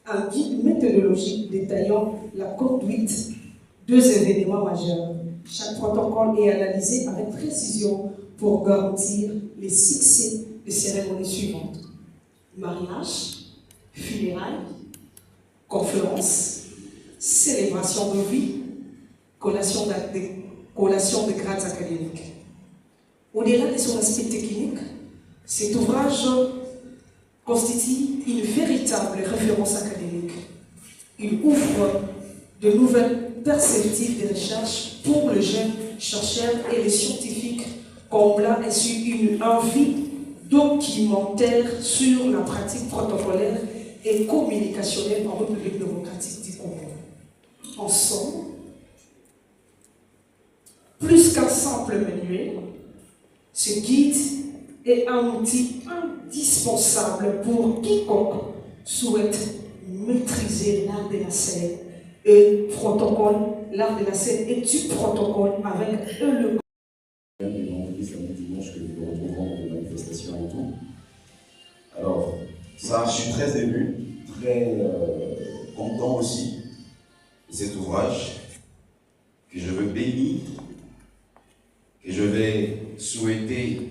un guide méthodologique détaillant la conduite deux événements majeurs. Chaque protocole est analysé avec précision pour garantir les succès des cérémonies suivantes. Mariage, funérailles, conférence, célébration de vie, collation de grades académiques. Au-delà de son aspect technique, cet ouvrage constitue une véritable référence académique. Il ouvre de nouvelles perspectives de recherche pour les jeunes chercheurs et les scientifiques, comblant ainsi une envie documentaire sur la pratique protocolaire et communicationnelle en République démocratique du Congo. En somme, plus qu'un simple manuel, ce guide est un outil indispensable pour quiconque souhaite maîtriser l'art de la scène et protocole. L'art de la scène est du protocole avec le dimanche que nous retrouverons dans les manifestations et tout. Alors, ça, je suis très ému, très content aussi de cet ouvrage que je veux bénir, que je vais souhaiter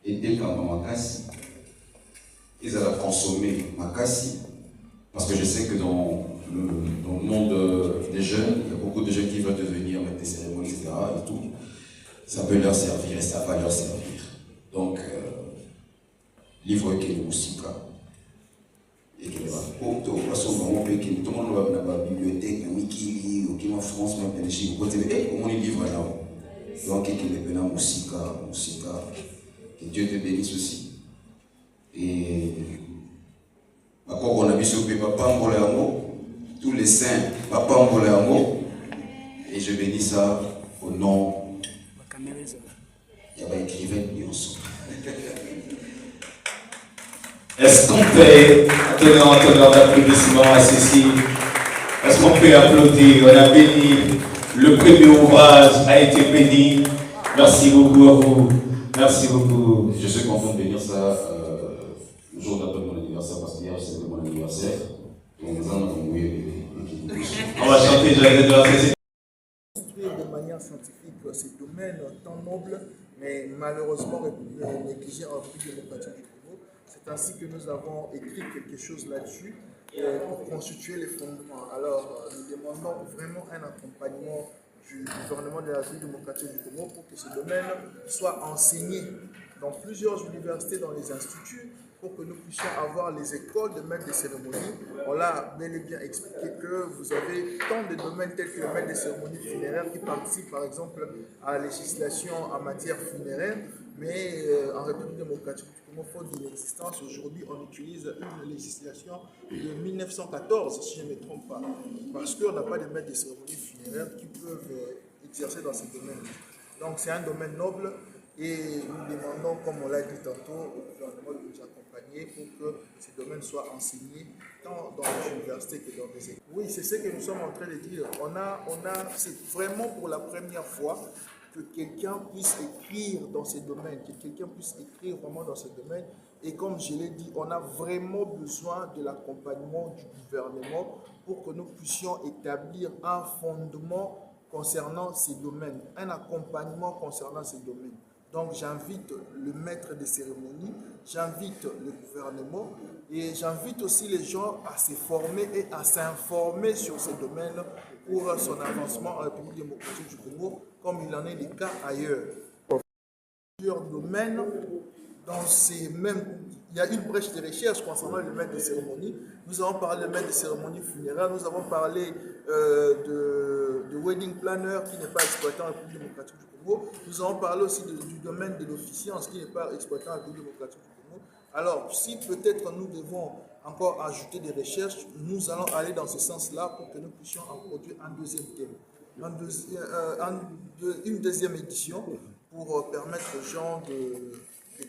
et dès quand Makassi, ils allaient consommer Makassi, parce que je sais que dans le monde des jeunes, il y a beaucoup de jeunes qui veulent devenir maîtres des cérémonies, etc. et tout. Ça peut leur servir et ça va leur servir. Donc, livre qui est musique. Et qui va tout le monde va dans la bibliothèque, dans Mikili, ou en France, même chez vous, comment les livres là. Donc, qui est la musique, que Dieu te bénisse aussi. Et après, on a vu sur Papa Mboléamo, tous les saints, Papa Mboléamo, et je bénis ça au nom. Il y a un écrivain qui ensemble. Est-ce qu'on peut donner un tonnerre d'applaudissements à Cécile? Est-ce qu'on peut applaudir? On a béni. Le premier ouvrage a été béni. Merci beaucoup à vous. Merci beaucoup. Je suis content de bénir ça le jour d'après mon anniversaire, parce qu'hier c'était mon anniversaire. Donc, on va chanter Joyeux anniversaire. De manière scientifique ces domaines tant nobles, mais malheureusement négligés en République démocratique du Congo. C'est ainsi que nous avons écrit quelque chose là-dessus pour constituer les fondements. Alors, nous demandons vraiment un accompagnement du gouvernement de la République démocratique du Congo pour que ce domaine soit enseigné dans plusieurs universités, dans les instituts, pour que nous puissions avoir les écoles de maîtres de cérémonie. On l'a bel et bien expliqué que vous avez tant de domaines tels que le maître de cérémonie funéraire qui participe par exemple à la législation en matière funéraire, mais en République démocratique du Congo, faute de l'existence, aujourd'hui on utilise une législation de 1914, si je ne me trompe pas, parce qu'on n'a pas de maîtres de cérémonie funéraire qui peuvent exercer dans ce domaine. Donc c'est un domaine noble. Et nous demandons, comme on l'a dit tantôt, au gouvernement de nous accompagner pour que ces domaines soient enseignés tant dans les universités que dans les écoles. Oui, c'est ce que nous sommes en train de dire. C'est vraiment pour la première fois que quelqu'un puisse écrire dans ces domaines, que quelqu'un puisse écrire vraiment dans ces domaines. Et comme je l'ai dit, on a vraiment besoin de l'accompagnement du gouvernement pour que nous puissions établir un fondement concernant ces domaines, un accompagnement concernant ces domaines. Donc j'invite le maître des cérémonies, j'invite le gouvernement et j'invite aussi les gens à se former et à s'informer sur ces domaines pour son avancement en République démocratique du Congo, comme il en est des cas ailleurs. Plusieurs domaines, dans ces mêmes, il y a une brèche de recherche concernant le maître des cérémonies. Nous avons parlé de maître des cérémonies funéraires, nous avons parlé de wedding planner qui n'est pas exploité en République démocratique du Congo. Nous avons parlé aussi du domaine de l'officiance qui n'est pas exploité en République démocratique du Congo. Alors, si peut-être nous devons encore ajouter des recherches, nous allons aller dans ce sens-là pour que nous puissions en produire un deuxième thème, une deuxième édition pour permettre aux gens de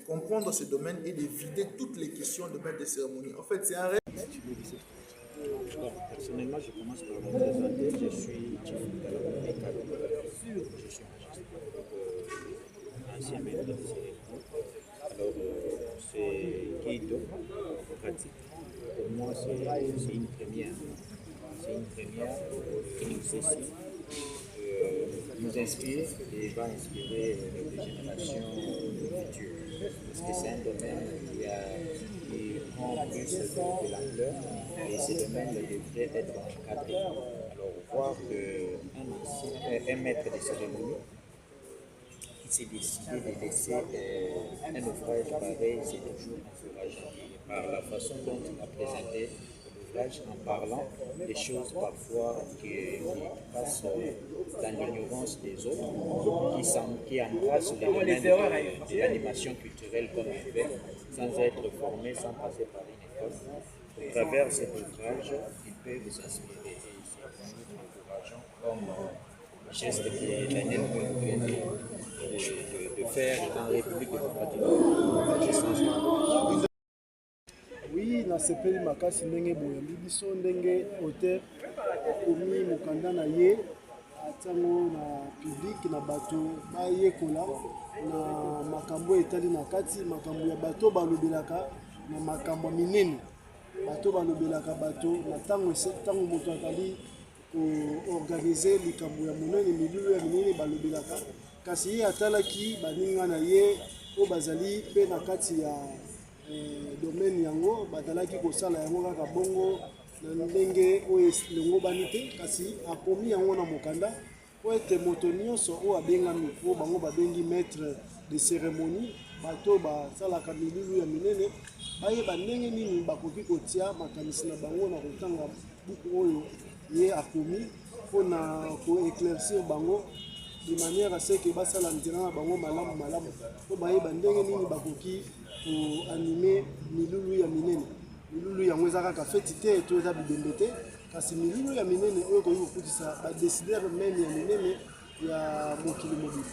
comprendre ce domaine et de vider toutes les questions de maître des cérémonies. En fait, c'est un rêve. Bon, personnellement, je commence par me présenter. Je suis je suis ancien maître de cérémonie. Alors, c'est Guido, démocratique. Pour moi, c'est une première. C'est une première qui nous ceci, nous inspire et va inspirer les générations futures. Parce que c'est un domaine qui prend plus de l'ampleur et ce domaine devrait être encadré. Alors, voir qu'un maître de cérémonie qui s'est décidé de laisser un ouvrage pareil, c'est toujours encourageant. Par la façon dont il a présenté l'ouvrage, en parlant des choses parfois qui passent dans l'ignorance des autres, qui embrassent les domaines de l'animation culturelle comme il fait, sans être formé, sans passer par une école. Au travers de cet ouvrage, ils peuvent s'inspirer et c'est toujours encourageant comme geste que Daniel vient de faire en République démocratique du Congo. Oui, nasepeli makasi ndenge boyambi biso ndenge auteur akomi mokanda na ye atiango na public na bato bayekola na makambo etali na kati makambo ya bato balobelaka na makambo minene bato balobelaka bato na ntango moto akali koorganize likambo ya monene milulu ya minene balobelaka kasi ye atalaki baninga na ye oyo bazali mpe na kati ya domaine yango bazalaki kosala yango kaka bongo na ndenge oyo elongo bani te kasi akomi yango na mokanda po ete moto nyonso oyo abengami oyo bango babengi maître de cérémonie bato basalaka milulu ya minene bayeba ndenge nini bakoki kotia makanisi na bango na kotanga buku oyo ye akomi mpona koéclaircir bango de manière à ce que basala nzela na bango malamu malamu po bayeba ndenge nini bakoki koanime milulu ya minene milulu yango eza kaka feti te to eza bibembe te kasi milulu ya minene oyo koki kokutisa badécideur meme ya minene ya mokili mobili.